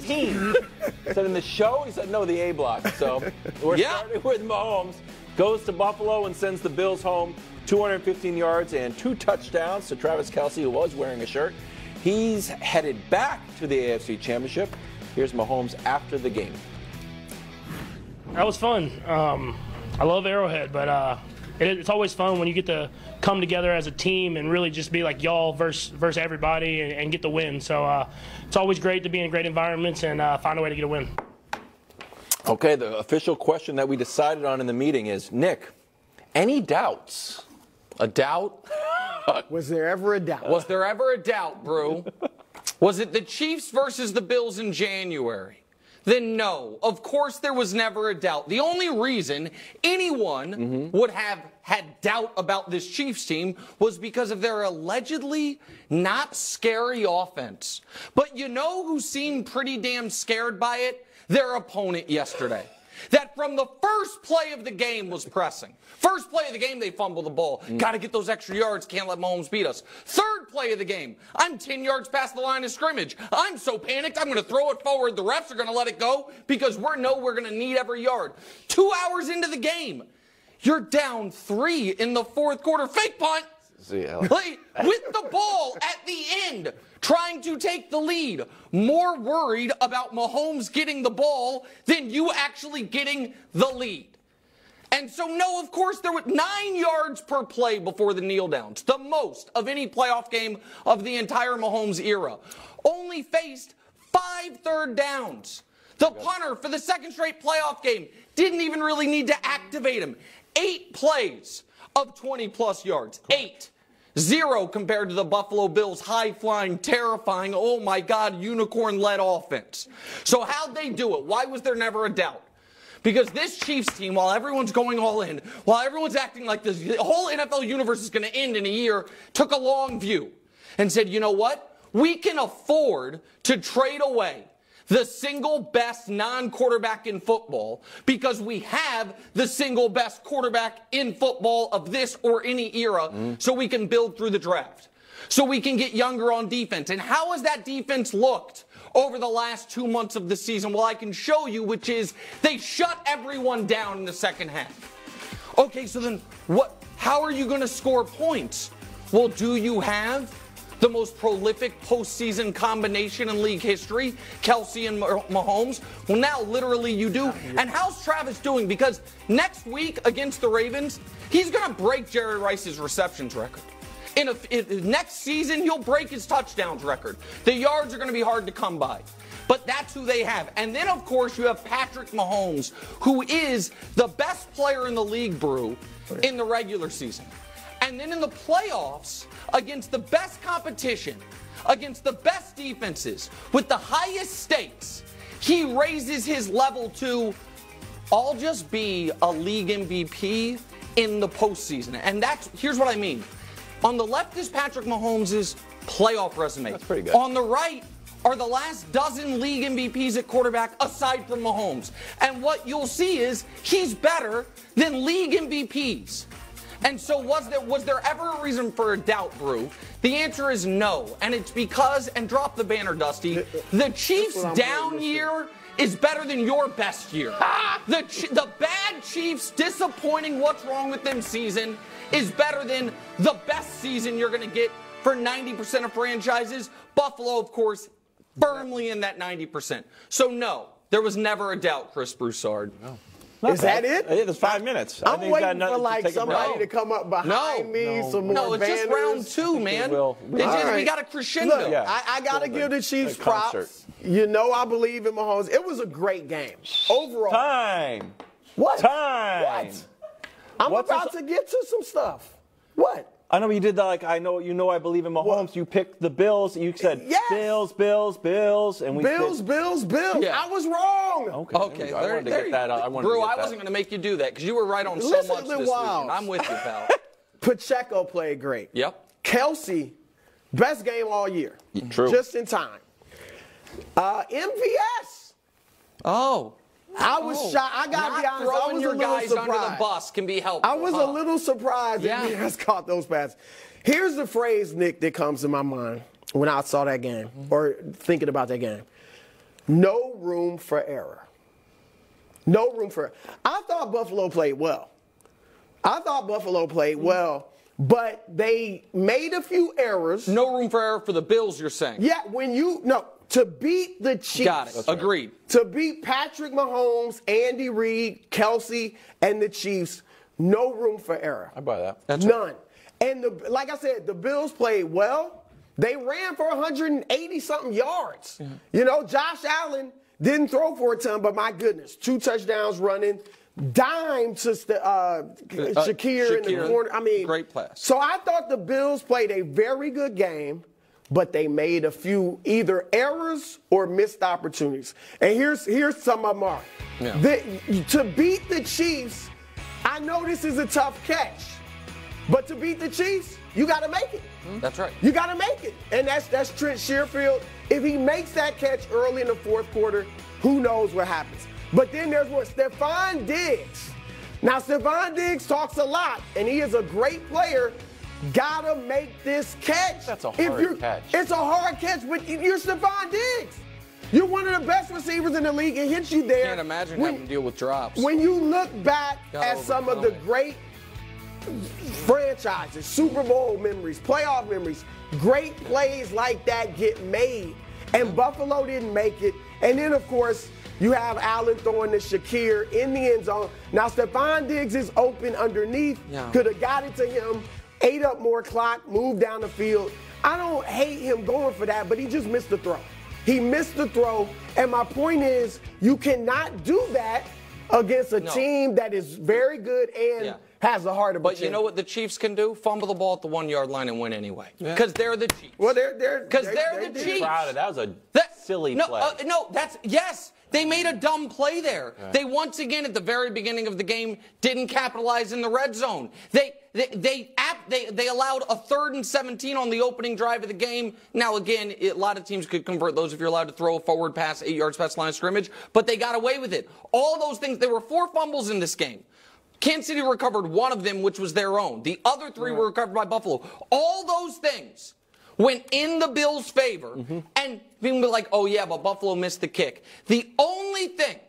team. I said, in the show? He said, no, the A block. So we're starting with Mahomes. Goes to Buffalo and sends the Bills home. 215 yards and 2 touchdowns to Travis Kelce, who was wearing a shirt. He's headed back to the AFC Championship. Here's Mahomes after the game. That was fun. I love Arrowhead, but it's always fun when you get to come together as a team and really just be like y'all versus everybody and get the win. So it's always great to be in great environments and find a way to get a win. Okay, the official question that we decided on in the meeting is, Nick, any doubts? A doubt? Was there ever a doubt? Was there ever a doubt, Brew? Was it the Chiefs versus the Bills in January? Then no, of course there was never a doubt. The only reason anyone would have had doubt about this Chiefs team was because of their allegedly not scary offense. But you know who seemed pretty damn scared by it? Their opponent yesterday. That from the first play of the game was pressing. First play of the game, they fumble the ball. Got to get those extra yards. Can't let Mahomes beat us. Third play of the game, I'm 10 yards past the line of scrimmage. I'm so panicked, I'm going to throw it forward. The refs are going to let it go because we're going to need every yard. 2 hours into the game, you're down 3 in the fourth quarter. Fake punt. With the ball at the end, trying to take the lead. More worried about Mahomes getting the ball than you actually getting the lead. And so, no, of course, there were 9 yards per play before the kneel downs. The most of any playoff game of the entire Mahomes era. Only faced 5 third downs. The punter for the second straight playoff game didn't even really need to activate him. 8 plays of 20-plus yards. 8. 0 compared to the Buffalo Bills' high-flying, terrifying, oh my God, unicorn-led offense. So how'd they do it? Why was there never a doubt? Because this Chiefs team, while everyone's going all in, while everyone's acting like the whole NFL universe is going to end in a year, took a long view and said, you know what? We can afford to trade away the single best non-quarterback in football because we have the single best quarterback in football of this or any era, so we can build through the draft. So we can get younger on defense. And how has that defense looked over the last 2 months of the season? Well, I can show you, which is they shut everyone down in the second half. Okay, so then how are you going to score points? Well, do you have the most prolific postseason combination in league history, Kelce and Mahomes? Well, now literally you do. And how's Travis doing? Because next week against the Ravens, he's going to break Jerry Rice's receptions record. Next season, he'll break his touchdowns record. The yards are going to be hard to come by. But that's who they have. And then, of course, you have Patrick Mahomes, who is the best player in the league, Brew, in the regular season. And then in the playoffs, against the best competition, against the best defenses, with the highest stakes, he raises his level to, I'll just be a league MVP in the postseason. And here's what I mean. On the left is Patrick Mahomes' playoff resume. That's pretty good. On the right are the last dozen league MVPs at quarterback aside from Mahomes. And what you'll see is he's better than league MVPs. And so was there ever a reason for a doubt, Brew? The answer is no. And it's because, and drop the banner, Dusty, the Chiefs' down year is better than your best year. The bad Chiefs disappointing what's wrong with them season is better than the best season you're going to get for 90% of franchises. Buffalo, of course, firmly in that 90%. So no, there was never a doubt, Chris Broussard. No. Is that it? It's 5 minutes. I'm waiting for like somebody to come up behind me, some more No, it's just round 2, man. We got a crescendo. Look, I got to give the Chiefs props. You know I believe in Mahomes. It was a great game. Overall. Time. What? Time. What? I'm about to get to some stuff. What? I know you did that. Like I believe in Mahomes. Well, you picked the Bills. You said yes. Bills, and we Bills. Yeah. I was wrong. Okay. I wanted to get that out. Brew, I wasn't going to make you do that because you were right on so much this weekend. I'm with you, pal. Pacheco played great. Yep. Kelce, best game all year. True. Just in time. MVS. Oh. I was shocked. I got to be honest. I was your a little guys surprised. under the bus can be helpful. I was a little surprised that he has caught those passes. Here's the phrase, Nick, that comes to my mind when I saw that game or thinking about that game. no room for error. No room for error. I thought Buffalo played well. But they made a few errors. No room for error for the Bills, you're saying? Yeah, to beat the Chiefs. Got it. Agreed. To beat Patrick Mahomes, Andy Reid, Kelsey, and the Chiefs, no room for error. I buy that. That's None. Right. And like I said, the Bills played well. They ran for 180-something yards. Yeah. Josh Allen didn't throw for a ton, but my goodness, 2 touchdowns running. Dime to Shakir in the corner. I mean, great pass. So I thought the Bills played a very good game, but they made a few either errors or missed opportunities. And here's some of them are. Yeah. To beat the Chiefs, I know this is a tough catch, but to beat the Chiefs, you got to make it. That's right. You got to make it, and that's Trent Sherfield. If he makes that catch early in the fourth quarter, who knows what happens? But then there's Stephon Diggs. Now, Stephon Diggs talks a lot, and he is a great player. Gotta make this catch. That's a hard catch. It's a hard catch, but you're Stephon Diggs. You're one of the best receivers in the league. It hits you there. Can't imagine having to deal with drops. When you look back at some of the great franchises, Super Bowl memories, playoff memories, great plays like that get made. And Buffalo didn't make it. And then, of course, you have Allen throwing to Shakir in the end zone. Now, Stephon Diggs is open underneath. Yeah. Could have got it to him, ate up more clock, moved down the field. I don't hate him going for that, but he just missed the throw. He missed the throw. And my point is, you cannot do that against a team that is very good and has a heart of a But you know what the Chiefs can do? Fumble the ball at the 1-yard line and win anyway. Because they're the Chiefs. Well, they're the Chiefs. That was a silly play. Yes. They made a dumb play there. Yeah. They once again at the very beginning of the game didn't capitalize in the red zone. They allowed a 3rd and 17 on the opening drive of the game. Now again, a lot of teams could convert those if you're allowed to throw a forward pass 8 yards past the line of scrimmage, but they got away with it. All those things. There were 4 fumbles in this game. Kansas City recovered 1 of them, which was their own. The other 3 were recovered by Buffalo. All those things went in the Bills' favor, and people were like, oh, yeah, but Buffalo missed the kick. The only thing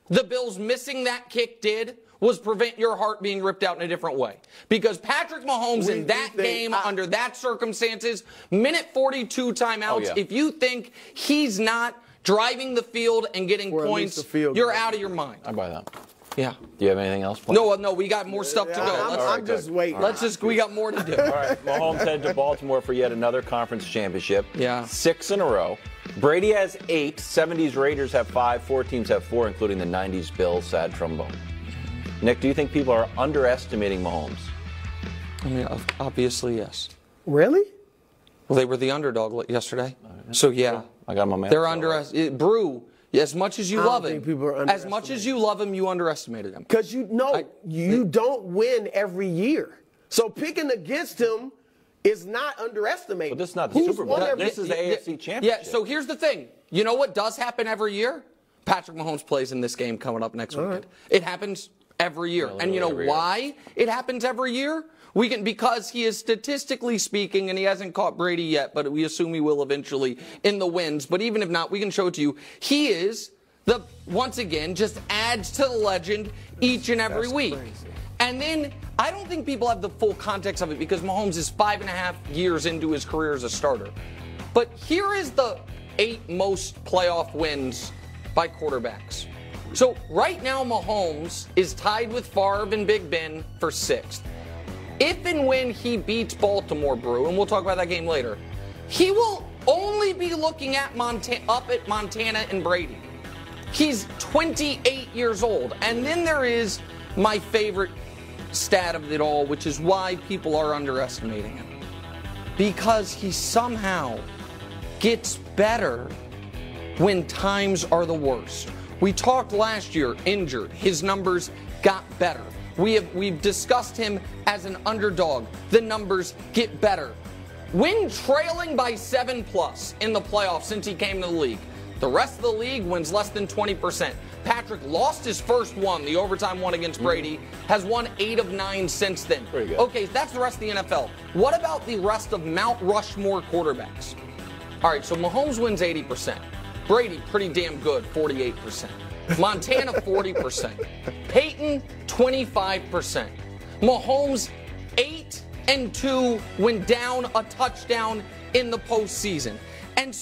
the Bills missing that kick did was prevent your heart being ripped out in a different way. Because Patrick Mahomes in that game, under that circumstances, minute 42 timeouts, if you think he's not driving the field and getting points, you're out of your mind. I buy that. Yeah. Do you have anything else? No, we got more stuff to go. I'm just waiting. We got more to do. All right, Mahomes headed to Baltimore for yet another conference championship. Yeah. 6 in a row. Brady has 8. 70s Raiders have 5. 4 teams have 4, including the 90s Bills sad trombone. Nick, do you think people are underestimating Mahomes? I mean, obviously, yes. Really? Well, they were the underdog yesterday. So, yeah. I got my man. They're underestimated. Brew. As much as you love him, as much as you love him, you underestimated him. Because you don't win every year. So picking against him is not underestimating. But this is not the Super Bowl. This is the AFC Championship. Yeah, so here's the thing. You know what does happen every year? Patrick Mahomes plays in this game coming up next weekend. It happens every year. And you know why it happens every year? Because he is statistically speaking, and he hasn't caught Brady yet, but we assume he will eventually in the wins. But even if not, we can show it to you. He is once again, just adds to the legend each and every week. Crazy. And then I don't think people have the full context of it because Mahomes is 5.5 years into his career as a starter. But here is the 8 most playoff wins by quarterbacks. So right now, Mahomes is tied with Favre and Big Ben for 6th. If and when he beats Baltimore, Brew, and we'll talk about that game later, he will only be looking at Montana and Brady. He's 28 years old. And then there is my favorite stat of it all, which is why people are underestimating him. Because he somehow gets better when times are the worst. We talked last year, injured. His numbers got better. We've discussed him as an underdog. The numbers get better. When trailing by 7+ in the playoffs since he came to the league, the rest of the league wins less than 20%. Patrick lost his first one, the overtime one against Brady, has won 8 of 9 since then. Pretty good. Okay, that's the rest of the NFL. What about the rest of Mount Rushmore quarterbacks? All right, so Mahomes wins 80%. Brady, pretty damn good, 48%. Montana, 40%. Peyton, 25%. Mahomes, 8-2 when down a touchdown in the postseason. And